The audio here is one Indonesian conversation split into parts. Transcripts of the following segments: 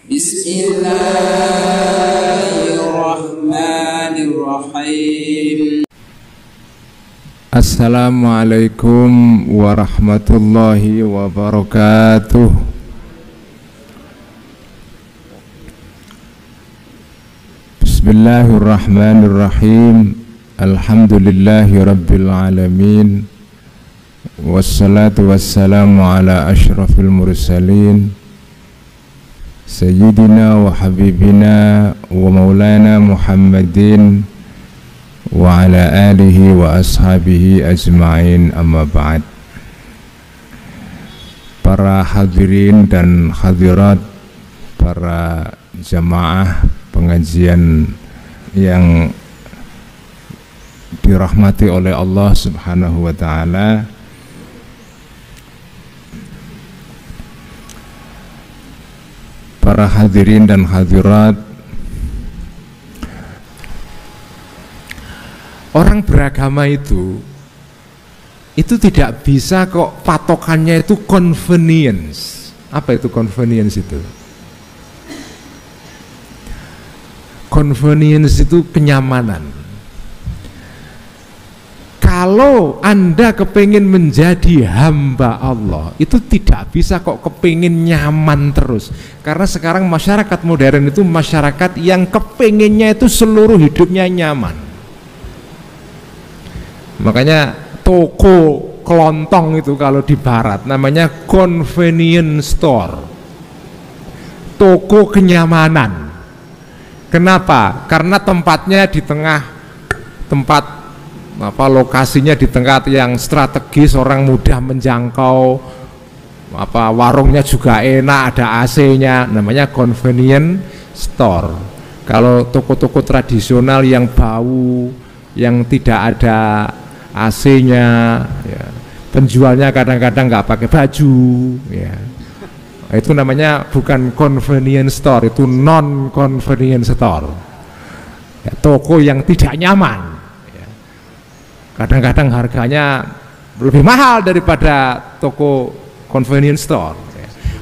Bismillahirrahmanirrahim. Assalamualaikum warahmatullahi wabarakatuh. Bismillahirrahmanirrahim. Alhamdulillahi rabbil alamin. Wassalatu wassalamu ala ashrafil mursalin Sayyidina wa habibina wa maulana Muhammadin wa ala alihi wa ashabihi ajma'in, amma ba'd. Para hadirin dan hadirat, para jamaah pengajian yang dirahmati oleh Allah Subhanahu wa ta'ala, para hadirin dan hadirat, orang beragama itu tidak bisa kok patokannya itu convenience. Apa itu convenience itu? Convenience itu kenyamanan. Kalau Anda kepingin menjadi hamba Allah, itu tidak bisa kok kepingin nyaman terus. Karena sekarang masyarakat modern itu masyarakat yang kepinginnya itu seluruh hidupnya nyaman. Makanya toko kelontong itu kalau di barat namanya convenience store, toko kenyamanan. Kenapa? Karena tempatnya di tengah tempat lokasinya di tempat yang strategis, orang mudah menjangkau, warungnya juga enak, ada AC-nya, namanya convenience store. Kalau toko-toko tradisional yang bau, yang tidak ada AC-nya, ya, penjualnya kadang-kadang nggak pakai baju, ya, itu namanya bukan convenience store, itu non convenience store, ya, toko yang tidak nyaman. Kadang-kadang harganya lebih mahal daripada toko convenience store.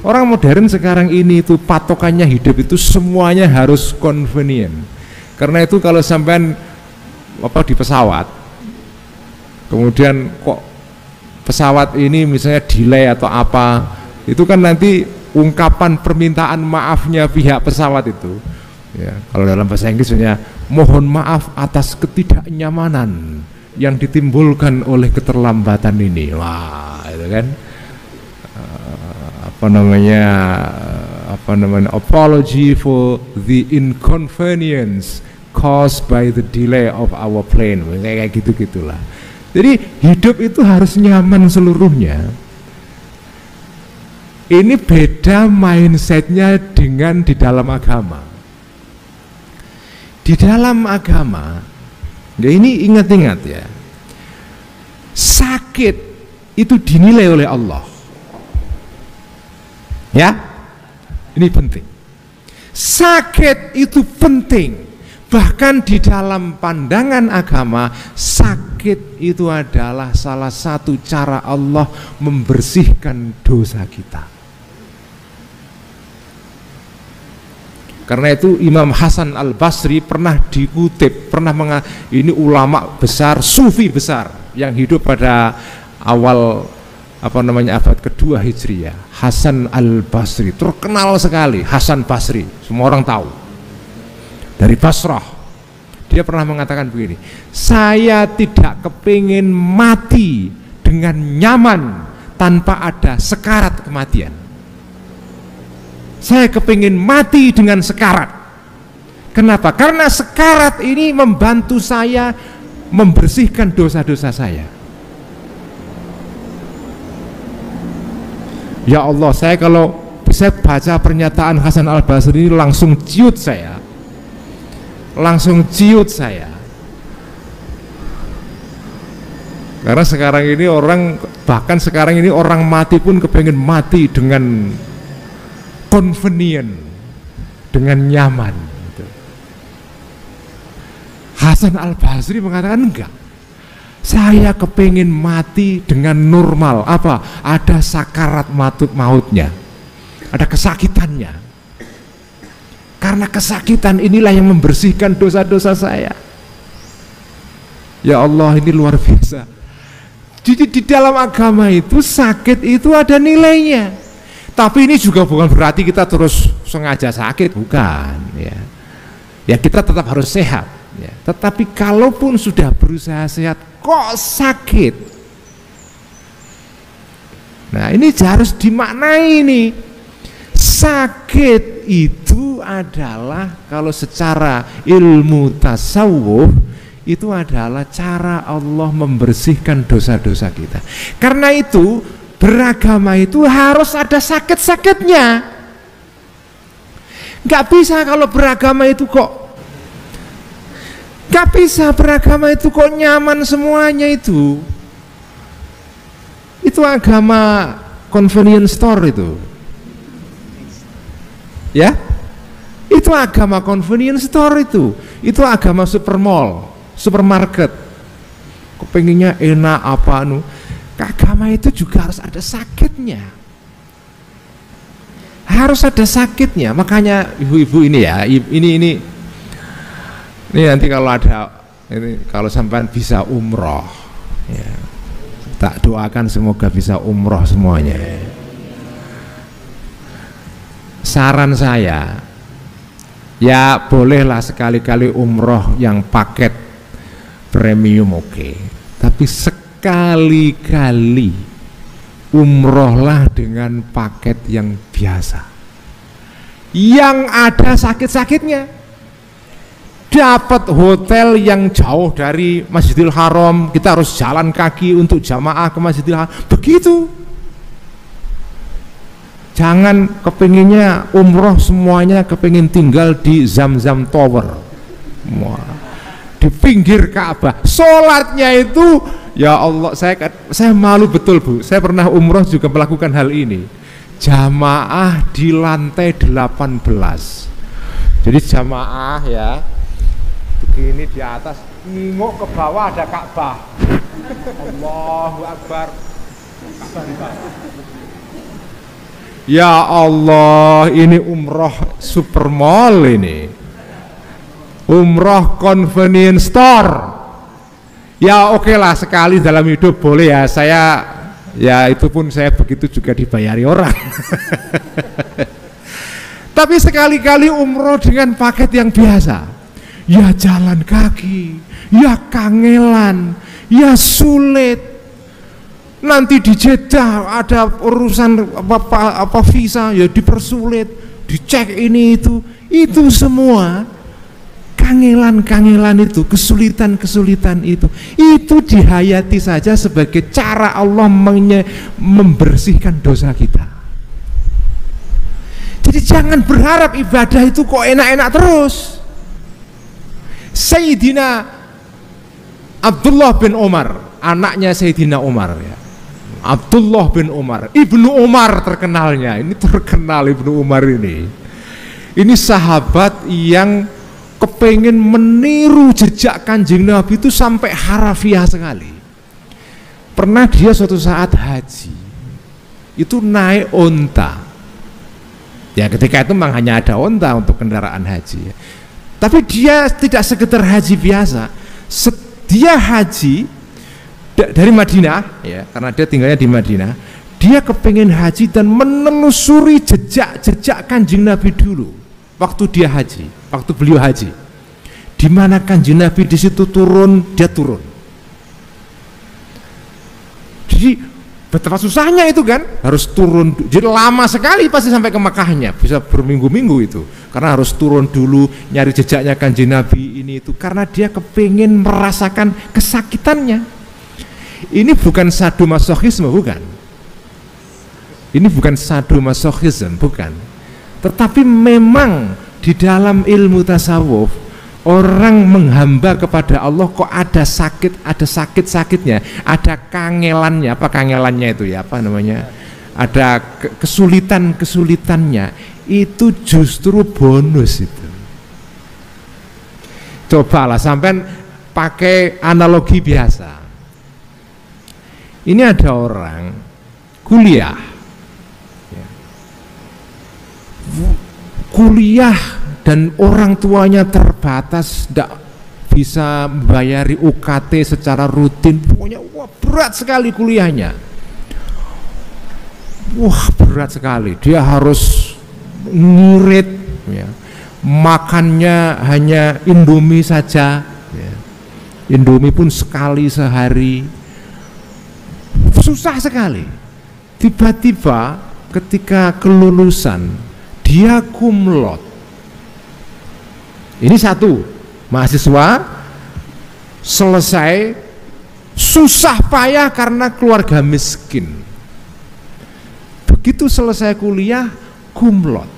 Orang modern sekarang ini itu patokannya hidup itu semuanya harus convenient. Karena itu kalau sampean di pesawat, kemudian kok pesawat ini misalnya delay atau apa, itu kan nanti ungkapan permintaan maafnya pihak pesawat itu. Ya, kalau dalam bahasa Inggrisnya, mohon maaf atas ketidaknyamanan yang ditimbulkan oleh keterlambatan ini. Wah, itu kan apology for the inconvenience caused by the delay of our plane, kayak gitu-gitulah. Jadi hidup itu harus nyaman seluruhnya. Ini beda mindsetnya dengan di dalam agama. Di dalam agama, ya, ini ingat-ingat ya, sakit itu dinilai oleh Allah. Ya, ini penting. Sakit itu penting. Bahkan di dalam pandangan agama, sakit itu adalah salah satu cara Allah membersihkan dosa kita. Karena itu Imam Hasan Al-Basri pernah dikutip, ini ulama besar, sufi besar yang hidup pada awal abad kedua Hijriah. Hasan Al-Basri terkenal sekali, Hasan Basri, semua orang tahu. Dari Basrah, dia pernah mengatakan begini, saya tidak kepingin mati dengan nyaman tanpa ada sekarat kematian. Saya kepingin mati dengan sekarat. Kenapa? Karena sekarat ini membantu saya membersihkan dosa-dosa saya. Ya Allah, saya kalau bisa baca pernyataan Hasan Al-Basri ini langsung ciut saya. Karena sekarang ini orang mati pun kepengen mati dengan convenient, dengan nyaman. Hasan Al-Basri mengatakan enggak, saya kepengen mati dengan normal. Apa? Ada sakarat mautnya, ada kesakitannya. karena kesakitan inilah yang membersihkan dosa-dosa saya. Ya Allah, ini luar biasa. Jadi di dalam agama itu sakit itu ada nilainya. Tapi ini juga bukan berarti kita terus sengaja sakit, bukan ya. Ya kita tetap harus sehat ya. Tetapi kalaupun sudah berusaha sehat kok sakit, nah ini harus dimaknai nih. Sakit itu adalah kalau secara ilmu tasawuf itu adalah cara Allah membersihkan dosa-dosa kita. Karena itu beragama itu harus ada sakit-sakitnya. Gak bisa kalau beragama itu kok, gak bisa beragama itu kok nyaman semuanya itu. Itu agama convenience store itu. Ya, itu agama convenience store itu agama supermarket. Kepenginnya enak apa anu. Agama itu juga harus ada sakitnya. Harus ada sakitnya. Makanya ibu-ibu ini ya, ini nanti kalau ada ini, kalau sampai bisa umroh ya, tak doakan semoga bisa umroh semuanya. Saran saya, ya bolehlah sekali-kali umroh yang paket premium oke. Tapi sekali-kali umrohlah dengan paket yang biasa, yang ada sakit-sakitnya. Dapat hotel yang jauh dari Masjidil Haram, kita harus jalan kaki untuk jamaah ke Masjidil Haram. Begitu. Jangan kepinginnya umroh semuanya kepingin tinggal di Zamzam Tower, di pinggir Ka'bah. Sholatnya itu, ya Allah, saya malu betul Bu. Saya pernah umroh juga melakukan hal ini. Jamaah di lantai 18. Jadi jamaah ya, begini di atas, nginguk ke bawah ada Ka'bah. Allahu Akbar. Ya Allah, ini umroh supermall ini. Umroh convenience store. Ya oke lah, sekali dalam hidup boleh ya. Saya ya itu pun saya begitu juga dibayari orang. Tapi sekali-kali umroh dengan paket yang biasa. Ya jalan kaki, ya kangelan, ya sulit. Nanti di Jeddah ada urusan apa visa ya dipersulit, dicek ini itu semua kangelan itu, kesulitan itu dihayati saja sebagai cara Allah membersihkan dosa kita. Jadi jangan berharap ibadah itu kok enak-enak terus. Sayyidina Abdullah bin Umar, anaknya Sayyidina Umar ya. Abdullah bin Umar, Ibnu Umar terkenalnya, ini terkenal Ibnu Umar ini. Ini sahabat yang kepengen meniru jejak Kanjeng Nabi itu sampai harafiah sekali. Pernah dia suatu saat haji, itu naik onta. Ya ketika itu memang hanya ada onta untuk kendaraan haji. Tapi dia tidak sekedar haji biasa, dia haji dari Madinah ya, karena dia tinggalnya di Madinah. Dia kepingin haji dan menelusuri jejak Kanjeng Nabi dulu waktu dia haji, waktu beliau haji. Di mana Kanjeng Nabi di situ turun, dia turun. Jadi betapa susahnya itu kan, harus turun. Jadi lama sekali pasti sampai ke Mekahnya, bisa berminggu-minggu itu. Karena harus turun dulu nyari jejaknya Kanjeng Nabi ini itu, karena dia kepingin merasakan kesakitannya. Ini bukan sadomasochisme, bukan. Ini bukan sadomasochism, bukan. Tetapi memang di dalam ilmu tasawuf orang menghamba kepada Allah kok ada sakit-sakitnya, ada kangelannya. Apa kangelannya itu ya? Apa namanya? Ada kesulitannya. Itu justru bonus itu. Cobalah sampai pakai analogi biasa. Ini ada orang kuliah dan orang tuanya terbatas, tidak bisa membayari UKT secara rutin, pokoknya wah, berat sekali kuliahnya, wah berat sekali, dia harus ngirit ya. Makannya hanya Indomie saja ya. Indomie pun sekali sehari, susah sekali. Tiba-tiba ketika kelulusan dia cum laude. Ini satu mahasiswa selesai susah payah karena keluarga miskin, begitu selesai kuliah cum laude.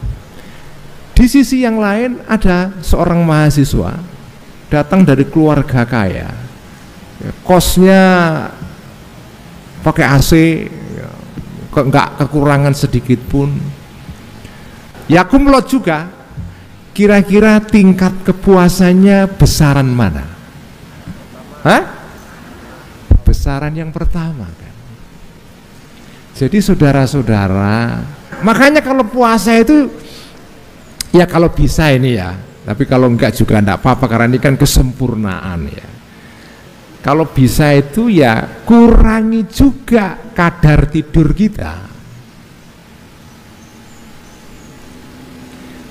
Di sisi yang lain ada seorang mahasiswa datang dari keluarga kaya, kosnya pakai AC, enggak kekurangan sedikit pun, ya cum laude juga. Kira-kira tingkat kepuasannya besaran mana? Hah? Besaran yang pertama kan. Jadi saudara-saudara, makanya kalau puasa itu ya kalau bisa ini ya, tapi kalau enggak juga enggak apa-apa karena ini kan kesempurnaan ya. Kalau bisa itu ya kurangi juga kadar tidur kita.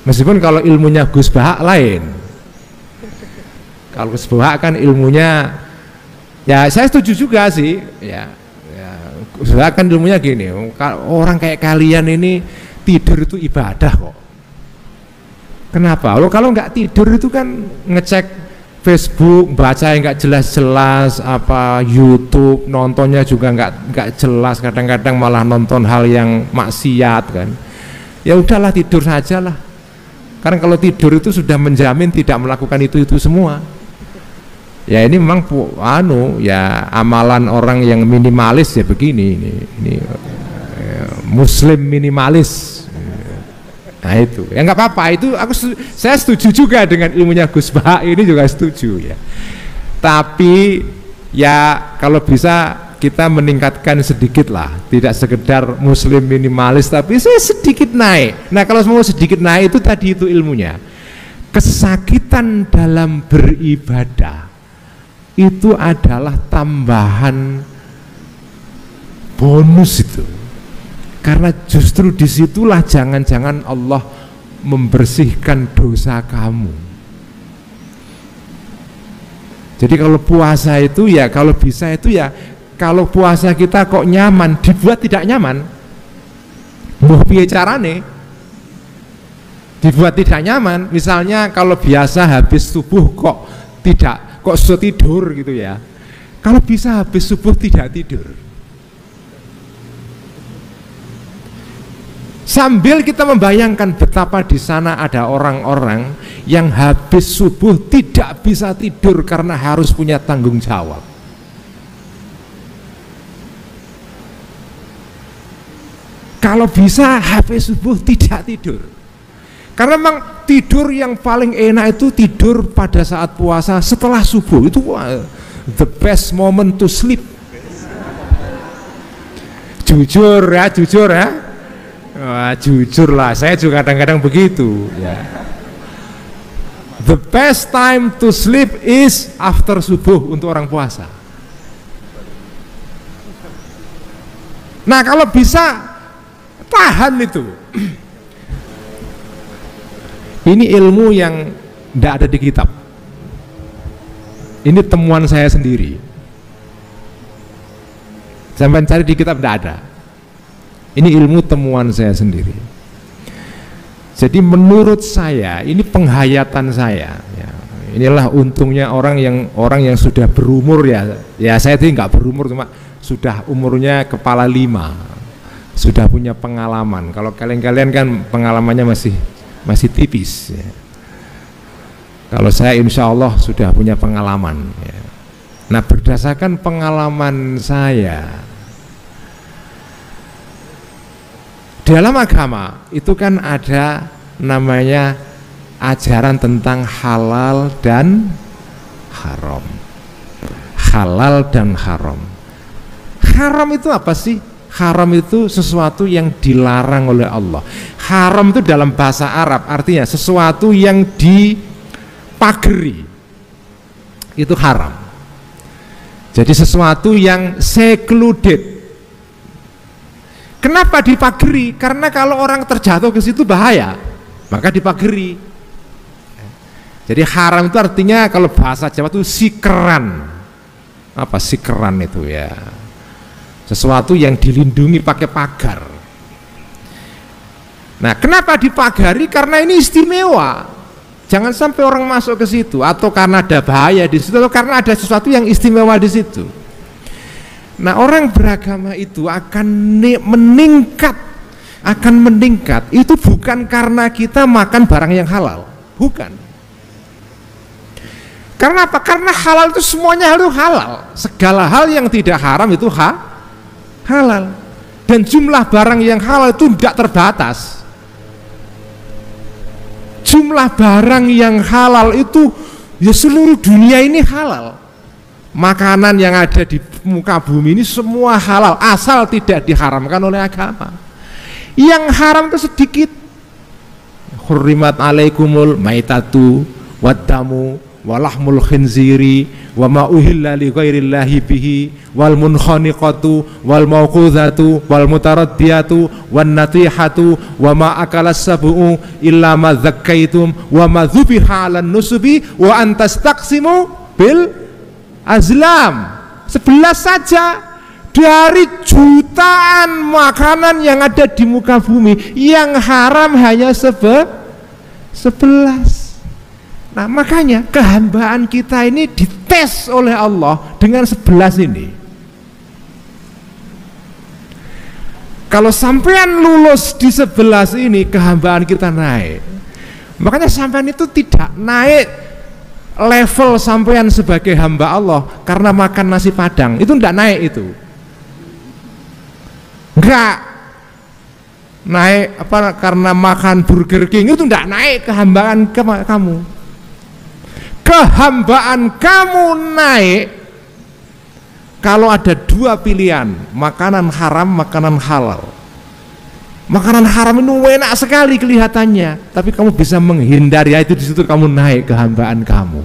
Meskipun kalau ilmunya Gus Bahak lain. Kalau Gus Bahak kan ilmunya ya saya setuju juga sih ya. Gus Bahak kan ilmunya gini, orang kayak kalian ini tidur itu ibadah kok. Kenapa? Kalau nggak tidur itu kan ngecek Facebook, baca yang nggak jelas-jelas, apa YouTube, nontonnya juga nggak jelas, kadang-kadang malah nonton hal yang maksiat kan. Ya udahlah tidur saja lah. Karena kalau tidur itu sudah menjamin tidak melakukan itu semua. Ya ini memang ya amalan orang yang minimalis ya begini. Ini Muslim minimalis. Nah itu, ya nggak apa-apa, itu saya setuju juga dengan ilmunya Gus Bahak ini juga setuju ya. Tapi ya kalau bisa kita meningkatkan sedikit lah, tidak sekedar Muslim minimalis, tapi saya sedikit naik. Nah kalau semua sedikit naik itu tadi itu ilmunya. Kesakitan dalam beribadah itu adalah tambahan bonus itu. Karena justru disitulah jangan-jangan Allah membersihkan dosa kamu. Jadi kalau puasa itu ya, kalau bisa itu ya, kalau puasa kita kok nyaman, dibuat tidak nyaman, mau piye carane? Dibuat tidak nyaman, misalnya kalau biasa habis subuh kok susah tidur gitu ya. Kalau bisa habis subuh tidak tidur. Sambil kita membayangkan betapa di sana ada orang-orang yang habis subuh tidak bisa tidur karena harus punya tanggung jawab. Kalau bisa habis subuh tidak tidur. Karena memang tidur yang paling enak itu tidur pada saat puasa setelah subuh. Itu the best moment to sleep. Jujur ya. Wah, jujur lah, saya juga kadang-kadang begitu ya. The best time to sleep is after subuh untuk orang puasa. Nah kalau bisa tahan itu. Ini ilmu yang tidak ada di kitab. Ini temuan saya sendiri. Sampai cari di kitab tidak ada. Ini ilmu temuan saya sendiri. Jadi menurut saya, ini penghayatan saya. Ya, inilah untungnya orang yang sudah berumur ya. Ya saya itu nggak berumur, cuma sudah umurnya kepala 5, sudah punya pengalaman. Kalau kalian kan pengalamannya masih tipis. Ya. Kalau saya insya Allah sudah punya pengalaman. Ya. Nah berdasarkan pengalaman saya. Dalam agama itu kan ada namanya ajaran tentang halal dan haram. Halal dan haram. Haram itu apa sih? Haram itu sesuatu yang dilarang oleh Allah. Haram itu dalam bahasa Arab artinya sesuatu yang dipageri, itu haram. Jadi sesuatu yang secluded. Kenapa dipageri? Karena kalau orang terjatuh ke situ bahaya, maka dipageri. Jadi haram itu artinya kalau bahasa Jawa itu sikeran. Apa sikeran itu ya? Sesuatu yang dilindungi pakai pagar. Nah, kenapa dipagari? Karena ini istimewa. Jangan sampai orang masuk ke situ, atau karena ada bahaya di situ, atau karena ada sesuatu yang istimewa di situ. Nah, orang beragama itu akan meningkat. Itu bukan karena kita makan barang yang halal, bukan. Karena apa? Karena halal itu semuanya harus halal. Segala hal yang tidak haram itu halal. Dan jumlah barang yang halal itu tidak terbatas. Jumlah barang yang halal itu ya seluruh dunia ini halal. Makanan yang ada di muka bumi ini semua halal, asal tidak diharamkan oleh agama. Yang haram itu sedikit. Hurrimat alaikumul maitatu waddamu walahmul khinziri wa ma uhilla li ghairillahi bihi wal munkhaniqatu wal mauqudhatu wal mutaraddiyatu wan natihatu wa ma akalas sab'u illa ma zakkaitum wa ma dzubiha 'alan nusubi wa antastaqsimu bil azlam. 11 saja dari jutaan makanan yang ada di muka bumi, yang haram hanya 11. Nah, makanya kehambaan kita ini dites oleh Allah dengan 11 ini. Kalau sampean lulus di 11 ini, kehambaan kita naik. Makanya sampean itu tidak naik level sampean sebagai hamba Allah karena makan nasi padang, itu tidak naik itu. Enggak naik apa karena makan Burger King, itu tidak naik kehambaan kamu. Kehambaan kamu naik kalau ada 2 pilihan, makanan haram, makanan halal. Makanan haram itu enak sekali kelihatannya, tapi kamu bisa menghindari, itu di situ kamu naik kehambaan kamu.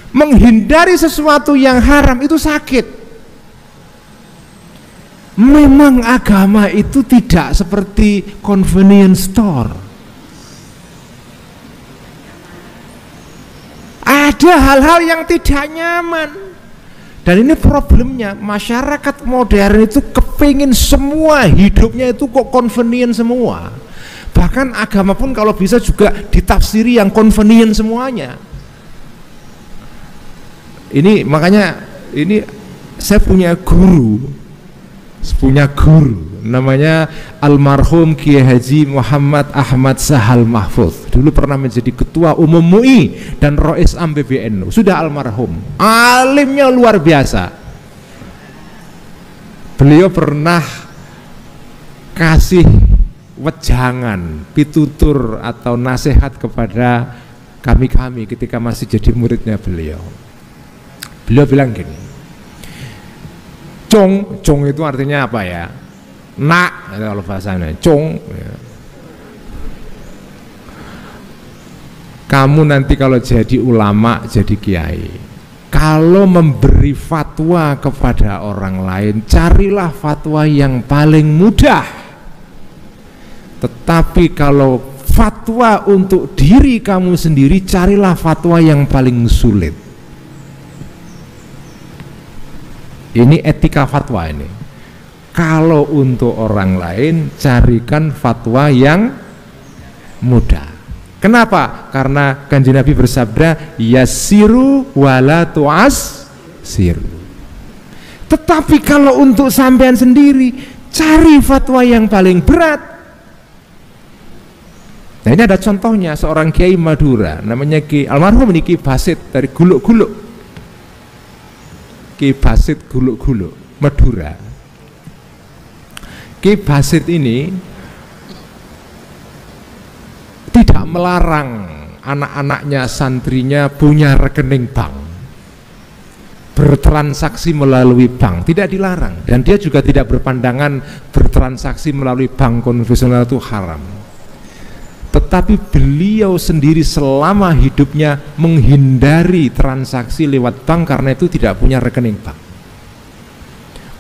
Menghindari sesuatu yang haram itu sakit. Memang agama itu tidak seperti convenience store. Ada hal-hal yang tidak nyaman. Dan ini problemnya, masyarakat modern itu kepingin semua hidupnya itu kok convenient semua. Bahkan agama pun kalau bisa juga ditafsiri yang convenient semuanya. Ini makanya ini saya punya guru namanya almarhum Kiai Haji Muhammad Ahmad Sahal Mahfuz. Dulu pernah menjadi ketua umum MUI dan Rois Am PBNU. Sudah almarhum, alimnya luar biasa. Beliau pernah kasih wejangan, pitutur atau nasihat kepada kami ketika masih jadi muridnya beliau. Beliau bilang gini, Cong itu artinya apa ya? Nak, kalau bahasanya Cong ya. Kamu nanti kalau jadi ulama, jadi kiai, kalau memberi fatwa kepada orang lain, carilah fatwa yang paling mudah. Tetapi kalau fatwa untuk diri kamu sendiri, carilah fatwa yang paling sulit. Ini etika fatwa ini. Kalau untuk orang lain, carikan fatwa yang mudah. Kenapa? Karena Kanjeng Nabi bersabda, yassiru wala tu'assiru. Tetapi kalau untuk sampean sendiri, cari fatwa yang paling berat. Nah, ini ada contohnya seorang kiai Madura, namanya Ki almarhum ini Ki Basit dari Guluk-Guluk. Ki Basit Guluk-Guluk, Madura. Ki Basit ini tidak melarang anak-anaknya, santrinya punya rekening bank. bertransaksi melalui bank, tidak dilarang, dan dia juga tidak berpandangan bertransaksi melalui bank konvensional itu haram. Tetapi beliau sendiri selama hidupnya menghindari transaksi lewat bank karena itu tidak punya rekening bank.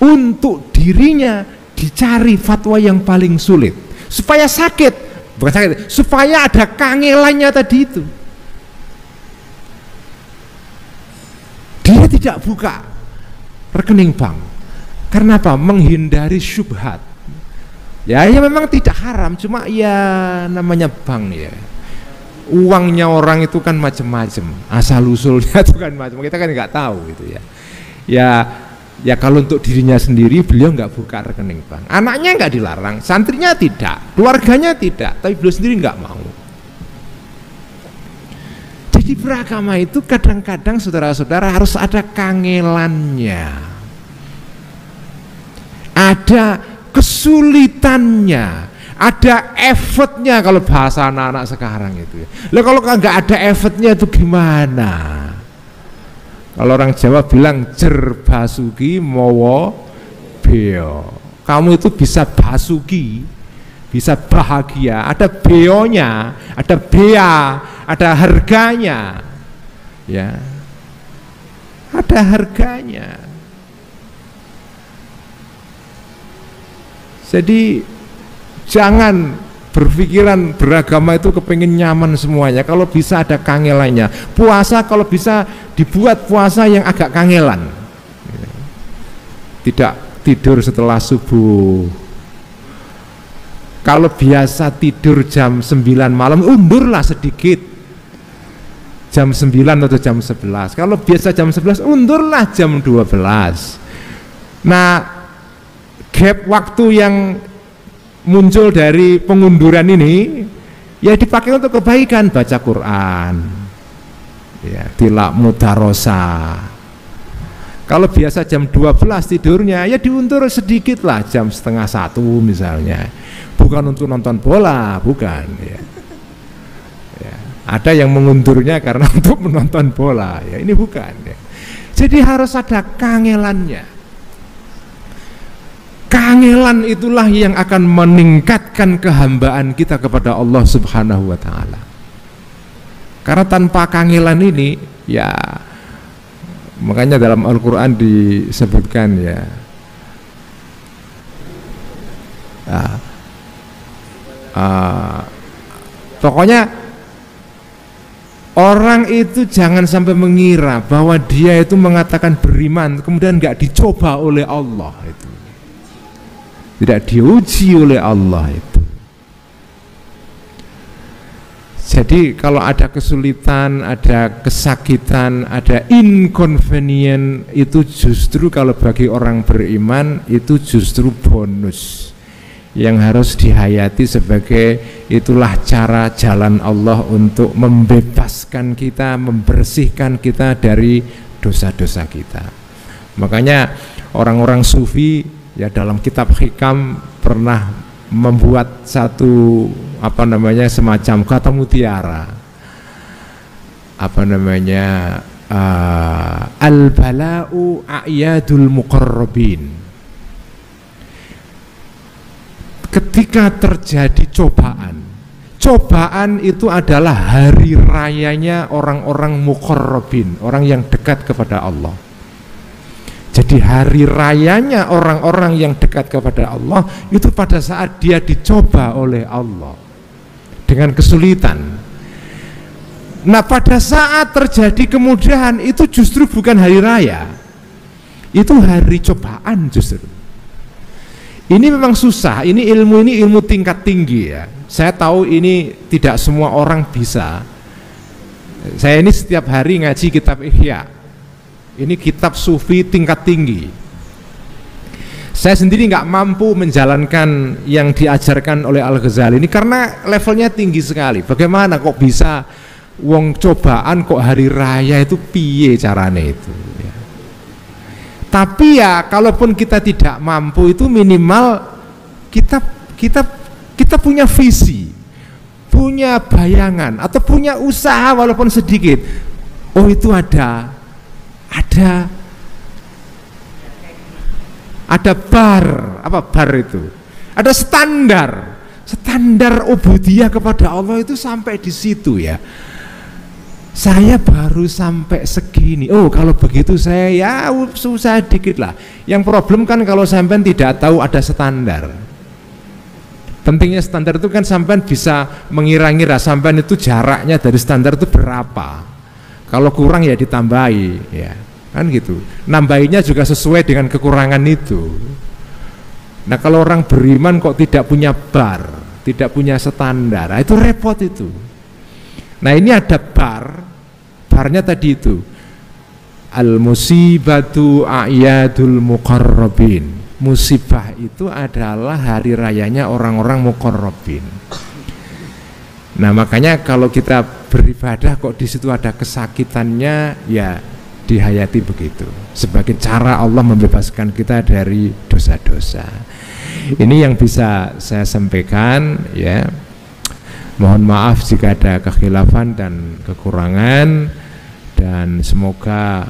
Untuk dirinya dicari fatwa yang paling sulit supaya sakit, bukan sakit, supaya ada kangelannya tadi itu. Dia tidak buka rekening bank. Karena apa? Menghindari syubhat. Ya memang tidak haram, cuma ya namanya bank ya. Uangnya orang itu kan macam-macam, asal usulnya itu kan macam. Kita kan nggak tahu gitu ya. Ya kalau untuk dirinya sendiri beliau nggak buka rekening bank. Anaknya nggak dilarang, santrinya tidak, keluarganya tidak, tapi beliau sendiri nggak mau. Jadi beragama itu kadang-kadang saudara-saudara harus ada kangelannya, ada kesulitannya, ada effortnya kalau bahasa anak-anak sekarang itu. Lah kalau nggak ada effortnya itu gimana? Kalau orang Jawa bilang jer basuki mowo beo. Kamu itu bisa basuki, bisa bahagia, ada beonya, ada bea, ada harganya, ya, ada harganya. Jadi jangan berpikiran beragama itu kepingin nyaman semuanya. Kalau bisa ada kangelannya. Puasa kalau bisa dibuat puasa yang agak kangelan. Tidak tidur setelah subuh. Kalau biasa tidur jam 9 malam, undurlah sedikit jam 9 atau jam 11. Kalau biasa jam 11, undurlah jam 12. Nah, gap waktu yang muncul dari pengunduran ini ya dipakai untuk kebaikan, baca Quran, ya, tilak mudarosa. Kalau biasa jam 12 tidurnya ya diundur sedikit lah, jam setengah 1 misalnya. Bukan untuk nonton bola, bukan ya. Ya, ada yang mengundurnya karena untuk menonton bola, ya ini bukan ya. Jadi harus ada kangelannya. Kangelan itulah yang akan meningkatkan kehambaan kita kepada Allah Subhanahu wa Ta'ala. Karena tanpa kangelan ini, ya, makanya dalam Al-Quran disebutkan ya, pokoknya orang itu jangan sampai mengira bahwa dia itu mengatakan beriman kemudian nggak dicoba oleh Allah itu. Tidak diuji oleh Allah itu. Jadi kalau ada kesulitan, ada kesakitan, ada inconvenient, itu justru kalau bagi orang beriman itu justru bonus yang harus dihayati sebagai itulah cara jalan Allah untuk membebaskan kita, membersihkan kita dari dosa-dosa kita. Makanya orang-orang sufi ya dalam kitab hikam pernah membuat satu semacam kata mutiara, al-bala'u a'yadul muqarrabin. Ketika terjadi cobaan itu adalah hari rayanya orang-orang muqarrabin, orang yang dekat kepada Allah. Jadi hari rayanya orang-orang yang dekat kepada Allah itu pada saat dia dicoba oleh Allah dengan kesulitan. Nah, pada saat terjadi kemudahan itu justru bukan hari raya, itu hari cobaan justru. Ini memang susah, ini ilmu tingkat tinggi ya. Saya tahu ini tidak semua orang bisa. Saya ini setiap hari ngaji kitab Ihya. Ini kitab sufi tingkat tinggi. Saya sendiri nggak mampu menjalankan yang diajarkan oleh Al-Ghazali ini karena levelnya tinggi sekali. Bagaimana kok bisa wong cobaan kok hari raya itu piye carane itu ya. Tapi ya kalaupun kita tidak mampu itu minimal kita punya visi, punya bayangan atau punya usaha walaupun sedikit. Oh itu ada Ada bar, apa bar itu? Ada standar ubudiyah kepada Allah itu sampai di situ ya. Saya baru sampai segini. Oh, kalau begitu saya ya susah dikit lah. Yang problem kan kalau sampean tidak tahu ada standar. Pentingnya standar itu kan sampean bisa mengira-ngira sampean itu jaraknya dari standar itu berapa. Kalau kurang ya ditambahi, ya kan gitu. Nambahinya juga sesuai dengan kekurangan itu. Nah kalau orang beriman kok tidak punya bar, tidak punya standar, nah, itu repot itu. Nah ini ada barnya tadi itu al-musibatu a'yadul muqarrabin. Musibah itu adalah hari rayanya orang-orang muqarrabin. Nah makanya kalau kita beribadah kok di situ ada kesakitannya, ya dihayati begitu sebagai cara Allah membebaskan kita dari dosa-dosa. Ini yang bisa saya sampaikan ya. Mohon maaf jika ada kekhilafan dan kekurangan, dan semoga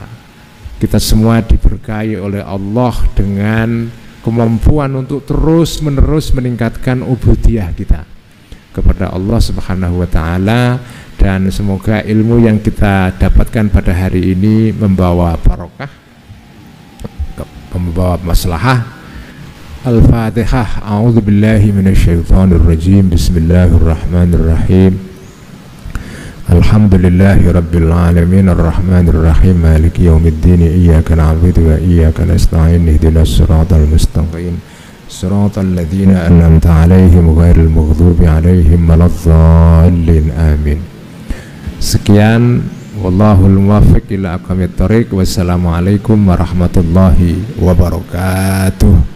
kita semua diberkahi oleh Allah dengan kemampuan untuk terus-menerus meningkatkan ubudiyah kita kepada Allah Subhanahu wa taala, dan semoga ilmu yang kita dapatkan pada hari ini membawa barokah, membawa maslahah. Al-Fatihah. A'udzubillahi minasyaitonirrajim. Bismillahirrahmanirrahim. Alhamdulillahi rabbil alamin arrahmanirrahim maliki yaumiddin iyyaka na'budu wa iyyaka nasta'in ihdinas siratal mustaqim siratal ladzina an'amta 'alaihim ghairil maghdubi 'alaihim waladdallin amin. Sekian, wallahul muwaffiq ila aqwamit thoriq. Wassalamualaikum warahmatullahi wabarakatuh.